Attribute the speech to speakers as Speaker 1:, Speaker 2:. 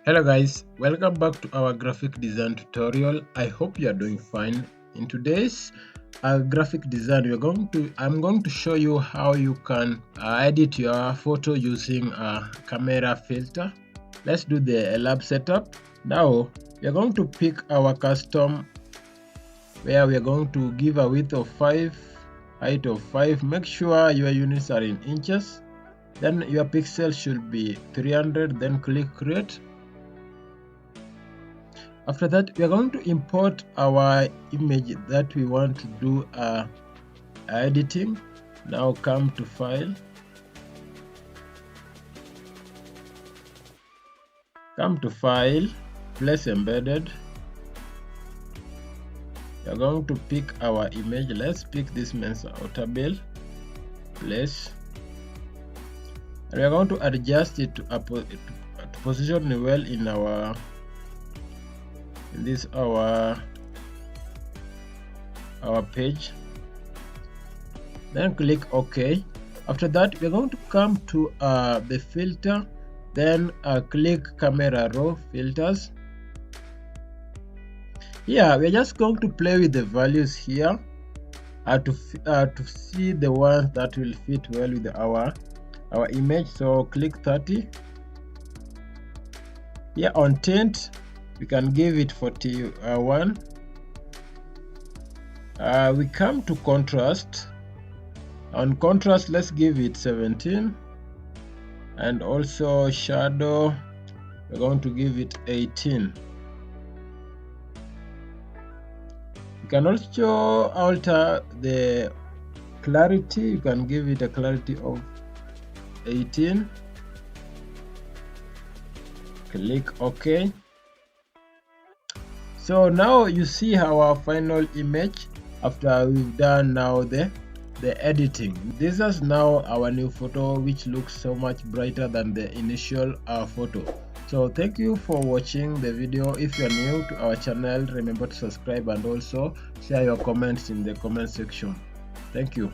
Speaker 1: Hello guys, welcome back to our graphic design tutorial. I hope you are doing fine. In today's graphic design, I'm going to show you how you can edit your photo using a camera filter. Let's do the lab setup. Now we are going to pick our custom where we are going to give a width of 5, height of 5. Make sure your units are in inches. Then your pixel should be 300. Then click create. After that, we are going to import our image that we want to do editing. Now come to file, place embedded. We are going to pick our image. Let's pick this Mensa Otabil, place, and we are going to adjust it to position well in our page. Then click OK. After that, we're going to come to the filter, then click camera raw filters. Here we're just going to play with the values here to see the ones that will fit well with our image. So click 30. Here on tint, we can give it 41. We come to contrast. On contrast, let's give it 17. And also shadow, we're going to give it 18. You can also alter the clarity. You can give it a clarity of 18. Click OK. So now you see our final image after we've done now the editing. This is now our new photo, which looks so much brighter than the initial photo. So thank you for watching the video. If you are new to our channel, remember to subscribe and also share your comments in the comment section. Thank you.